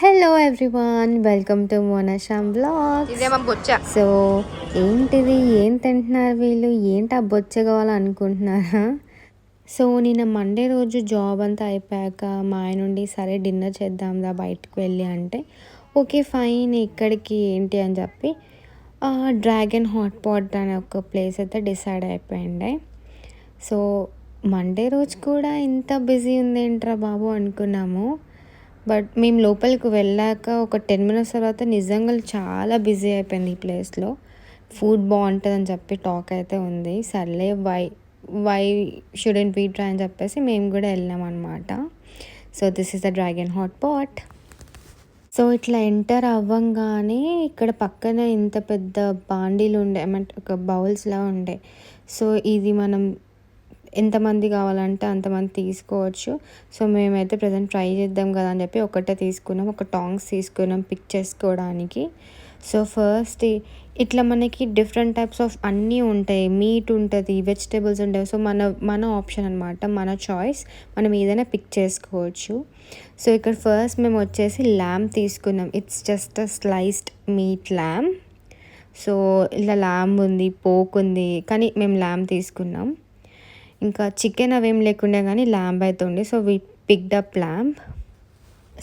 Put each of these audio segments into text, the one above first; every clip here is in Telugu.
Hello everyone, welcome to Monasham blogs. ఇదేమో బొచ్చ. సో ఏంటిది, ఏం తింటున్నారు వీళ్ళు, ఏంటి ఆ బొచ్చ కావాలనుకుంటున్నారా? సో నిన్న మండే రోజు జాబ్ అంతా అయిపోయాక మా ఆయన నుండి సరే డిన్నర్ చేద్దాంరా బయటకు వెళ్ళి అంటే ఓకే ఫైన్, ఇక్కడికి ఏంటి అని చెప్పి డ్రాగన్ హాట్ పాట్ అనే ఒక ప్లేస్ అయితే డిసైడ్ అయిపోయింది. సో మండే రోజు కూడా ఇంత బిజీ ఉంది ఏంట్రా బాబు అనుకున్నాము. బట్ మేము లోపలికి వెళ్ళాక ఒక 10 మినిట్స్ తర్వాత నిజంగా చాలా బిజీ అయిపోయింది ఈ ప్లేస్లో. ఫుడ్ బాగుంటుందని చెప్పి టాక్ అయితే ఉంది. సర్లే వై షుడెంట్ బీ ట్రై అని చెప్పేసి మేము కూడా వెళ్ళాం అనమాట. So this is the dragon hot pot. So ఇట్లా ఎంటర్ అవ్వంగానే ఇక్కడ పక్కన ఇంత పెద్ద బాండీలు ఉండే, ఏమంటే ఒక బౌల్స్లా ఉండే. సో ఇది మనం ఎంతమంది కావాలంటే అంతమంది తీసుకోవచ్చు. సో మేమైతే ప్రజెంట్ ట్రై చేద్దాం కదా అని చెప్పి ఒకటే తీసుకున్నాం, ఒక టాంగ్స్ తీసుకున్నాం పిక్ చేసుకోవడానికి. సో ఫస్ట్ ఇట్లా మనకి డిఫరెంట్ టైప్స్ ఆఫ్ అన్నీ ఉంటాయి, మీట్ ఉంటుంది, వెజిటేబుల్స్ ఉంటాయి. సో మన ఆప్షన్ అనమాట, మన చాయిస్, మనం ఏదైనా పిక్ చేసుకోవచ్చు. సో ఇక్కడ ఫస్ట్ మేము వచ్చేసి ల్యామ్ తీసుకున్నాం. It's just a sliced meet ల్యామ్. So ఇలా ల్యామ్ ఉంది, పోక్ ఉంది, కానీ మేము ల్యామ్ తీసుకున్నాం. ఇంకా చికెన్ అవేం లేకుండా కానీ ల్యాంబ్ అయితే ఉంది. So we picked up lamb.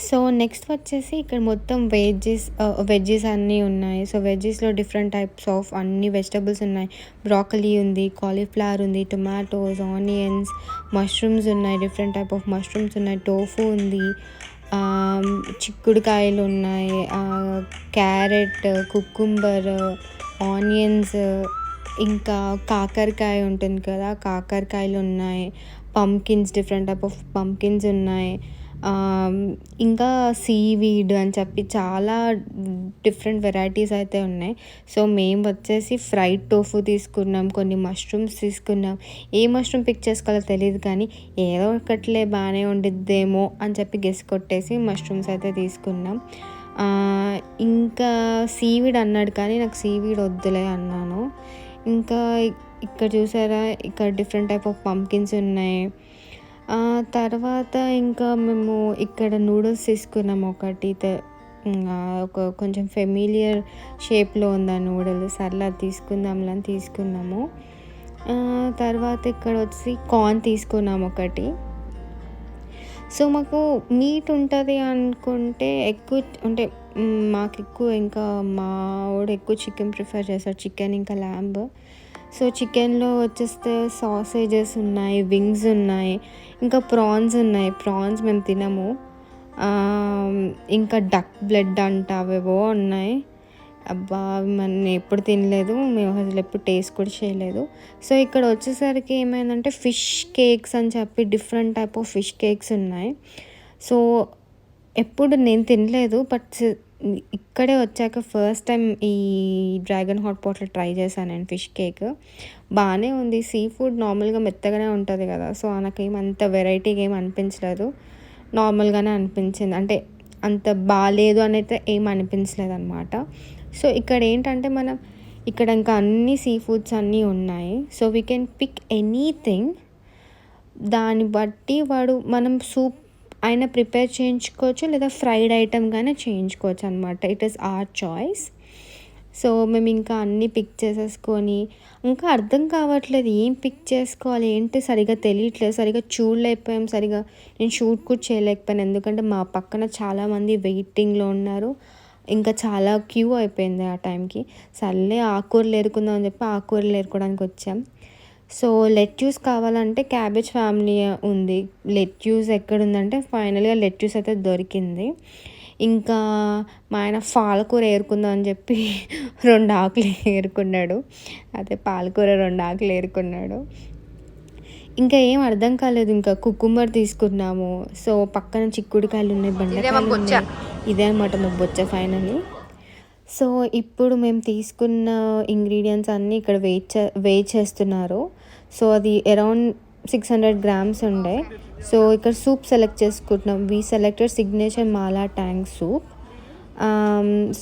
So next వచ్చేసి ఇక్కడ మొత్తం వెజ్జెస్ అన్నీ ఉన్నాయి. సో వెజ్జెస్లో డిఫరెంట్ టైప్స్ ఆఫ్ అన్ని వెజిటబుల్స్ ఉన్నాయి. బ్రాకలీ ఉంది, కాలీఫ్లవర్ ఉంది, టొమాటోస్, ఆనియన్స్, మష్రూమ్స్ ఉన్నాయి, డిఫరెంట్ టైప్ ఆఫ్ మష్రూమ్స్ ఉన్నాయి, టోఫు ఉంది, చిక్కుడుకాయలు ఉన్నాయి, క్యారెట్, కుకుంబర్, ఆనియన్స్, ఇంకా కాకరకాయ ఉంటుంది కదా, కాకరకాయలు ఉన్నాయి, pumpkins, different type of pumpkins ఉన్నాయి, ఇంకా సీవీడ్ అని చెప్పి చాలా డిఫరెంట్ వెరైటీస్ అయితే ఉన్నాయి. సో మేము వచ్చేసి ఫ్రైడ్ టోఫు తీసుకున్నాం, కొన్ని మష్రూమ్స్ తీసుకున్నాం. ఏ మష్రూమ్ పిక్ చేసుకోవాలో తెలియదు కానీ ఏదో ఒకట్లే బాగానే ఉండిద్దేమో అని చెప్పి గెస్ కొట్టేసి మష్రూమ్స్ అయితే తీసుకున్నాం. ఇంకా సీవీడ్ అన్నాడు కానీ నాకు సీవీడ్ వద్దులే అన్నాను. ఇంకా ఇక్కడ చూసారా, ఇక్కడ డిఫరెంట్ టైప్ ఆఫ్ పంకిన్స్ ఉన్నాయి. తర్వాత ఇంకా మేము ఇక్కడ నూడిల్స్ తీసుకున్నాం ఒకటి, కొంచెం ఫెమిలియర్ షేప్లో ఉంది ఆ నూడిల్స్. అలా తీసుకుందాంలే అని తీసుకున్నాము. తర్వాత ఇక్కడ వచ్చి కార్న్ తీసుకున్నాము ఒకటి. సో మాకు మీట్ ఉంటుంది అనుకుంటే ఎక్కువ, అంటే మాకు ఎక్కువ, ఇంకా మా వాడు ఎక్కువ చికెన్ ప్రిఫర్ చేస్తాడు, చికెన్ ఇంకా ల్యాంబ్. సో చికెన్లో వచ్చేస్తే సాసేజెస్ ఉన్నాయి, వింగ్స్ ఉన్నాయి, ఇంకా ప్రాన్స్ ఉన్నాయి. ప్రాన్స్ మేము తినము. ఇంకా డక్ బ్లడ్ అంట అవేవో ఉన్నాయి. అబ్బా మనం ఎప్పుడు తినలేదు, మేము అసలు ఎప్పుడు టేస్ట్ కూడా చేయలేదు. సో ఇక్కడ వచ్చేసరికి ఏమైందంటే ఫిష్ కేక్స్ అని చెప్పి different type of fish cakes ఉన్నాయి. సో ఎప్పుడు నేను తినలేదు, బట్ ఇక్కడే వచ్చాక ఫస్ట్ టైం ఈ డ్రాగన్ హాట్ పాట్లో ట్రై చేశాను నేను ఫిష్ కేక్. బాగానే ఉంది. సీ ఫుడ్ నార్మల్గా మెత్తగానే ఉంటుంది కదా, సో నాకేం అంత వెరైటీగా ఏం అనిపించలేదు, నార్మల్గానే అనిపించింది. అంటే అంత బాగాలేదు అని అయితే ఏం అనిపించలేదు అనమాట. సో ఇక్కడ ఏంటంటే మనం ఇక్కడ ఇంకా అన్ని సీ ఫుడ్స్ అన్నీ ఉన్నాయి. So we can pick anything. దాన్ని బట్టి మనం సూప్ అయినా ప్రిపేర్ చేయించుకోవచ్చు, లేదా ఫ్రైడ్ ఐటమ్ కానీ చేయించుకోవచ్చు అనమాట. It is our choice. So మేము ఇంకా అన్నీ పిక్ చేసేసుకొని, ఇంకా అర్థం కావట్లేదు ఏం పిక్ చేసుకోవాలి ఏంటి, సరిగా తెలియట్లేదు, సరిగా చూడలేకపోయాం, సరిగా నేను షూట్ కూడా చేయలేకపోయాను. ఎందుకంటే మా పక్కన చాలామంది వెయిటింగ్లో ఉన్నారు, ఇంకా చాలా క్యూ అయిపోయింది ఆ టైంకి. సర్లే ఆకుకూరలు ఏరుకుందాం అని చెప్పి ఆకుకూరలు ఏరుకోవడానికి వచ్చాం. సో లెట్యూస్ కావాలంటే క్యాబేజ్ ఫ్యామిలీ ఉంది. లెట్యూస్ ఎక్కడుందంటే ఫైనల్గా లెట్యూస్ అయితే దొరికింది. ఇంకా మా ఆయన పాలకూర ఏరుకుందాం అని చెప్పి 2 ఆకులు ఏరుకున్నాడు. అదే పాలకూర 2 ఆకులు ఏరుకున్నాడు. ఇంకా ఏం అర్థం కాలేదు. ఇంకా కుకుంబర్ తీసుకున్నాము. సో పక్కన చిక్కుడుకాయలు ఉన్నాయి, బెండకాయలు ఉన్నాయి. ఇదే అనమాట మా బొచ్చ ఫైనల్లీ. సో ఇప్పుడు మేము తీసుకున్న ఇంగ్రీడియంట్స్ అన్నీ ఇక్కడ వెయిట్ చేస్తున్నారు. సో అది అరౌండ్ 600 grams ఉండే. సో ఇక్కడ సూప్ సెలెక్ట్ చేసుకుంటున్నాం. We selected signature Mala tank soup.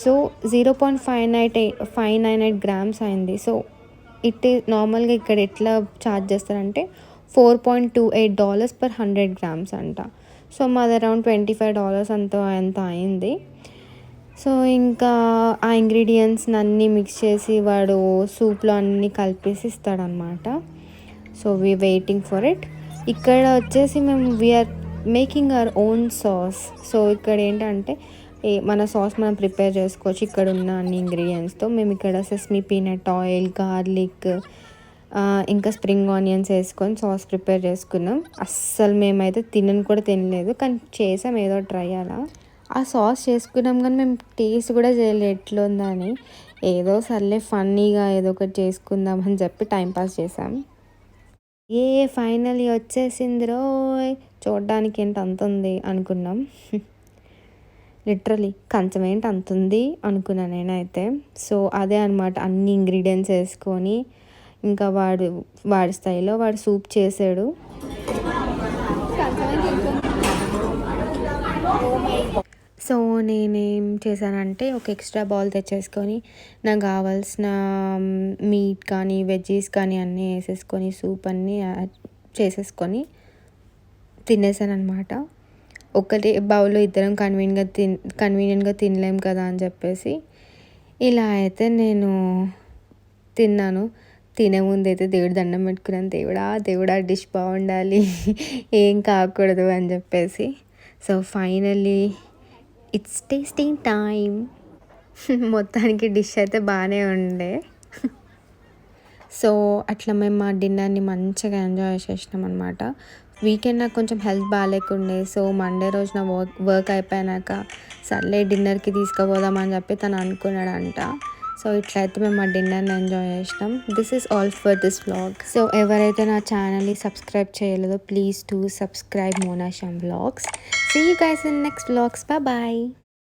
So 0.598 grams అయింది. సో నార్మల్గా ఇక్కడ ఎట్లా ఛార్జ్ చేస్తారంటే $4.28 per 100 grams అంట. సో మాది అరౌండ్ $25 అంత ఎంత అయింది. సో ఇంకా ఆ ఇంగ్రీడియంట్స్ని అన్నీ మిక్స్ చేసి వాడు సూప్లో అన్నీ కలిపేసి ఇస్తాడనమాట. So we waiting for it. ఇక్కడ వచ్చేసి మేము we are making our own sauce. So ఇక్కడ ఏంటంటే మన సాస్ మనం ప్రిపేర్ చేసుకోవచ్చు ఇక్కడ ఉన్న అన్ని ఇంగ్రీడియంట్స్తో. మేము ఇక్కడ సెస్మీ పీనట్ ఆయిల్, గార్లిక్, ఇంకా స్ప్రింగ్ ఆనియన్స్ వేసుకొని సాస్ ప్రిపేర్ చేసుకున్నాం. అస్సలు మేమైతే తినలేదు, కానీ చేసాం ఏదో ట్రై అలా. ఆ సాస్ చేసుకున్నాం కానీ మేము టేస్ట్ కూడా చేయలేదు ఎట్లుందని. ఏదో సర్లే ఫన్నీగా ఏదో ఒకటి చేసుకుందాం అని చెప్పి టైంపాస్ చేసాం. ఫైనలీ వచ్చేసింది రోయ్, చూడడానికి ఏంటి అంత ఉంది అనుకున్నాం. లిటరలీ కంచం ఏంటి అంత ఉంది అనుకున్నాను నేనైతే. సో అదే అనమాట, అన్ని ఇంగ్రీడియంట్స్ వేసుకొని ఇంకా వాడి స్టైల్లో వాడు సూప్ చేసాడు. సో నేనేం చేశానంటే ఒక ఎక్స్ట్రా బౌల్ తెచ్చేసుకొని నాకు కావాల్సిన మీట్ కానీ వెజ్జీస్ కానీ అన్నీ వేసేసుకొని సూప్ అన్నీ చేసేసుకొని తినేసాను అనమాట. ఒకటి బౌల్లో ఇద్దరం కన్వీనియంట్గా తినలేం కదా అని చెప్పేసి ఇలా అయితే నేను తిన్నాను. తినే ముందు అయితే దేవుడు దండం పెట్టుకున్నాను, దేవుడా డిష్ బాగుండాలి, ఏం కాకూడదు అని చెప్పేసి. So finally it's tasting time. మొత్తానికి డిష్ అయితే బాగానే ఉండే. సో అట్లా మేము మా డిన్నర్ని మంచిగా ఎంజాయ్ చేసినాం అనమాట. వీకెండ్ నాకు కొంచెం హెల్త్ బాగాలేకుండే. సో మండే రోజున వర్క్ అయిపోయాక సర్లే డిన్నర్కి తీసుకుపోదామని చెప్పి తను అనుకున్నాడంట. సో ఇట్లయితే మేము మా డిన్నర్ని ఎంజాయ్ చేసినాం. This is all for this vlog. So ఎవరైతే నా ఛానల్ని సబ్స్క్రైబ్ చేయలేదో please to subscribe Monasham vlogs. See you guys in next vlogs. Bye.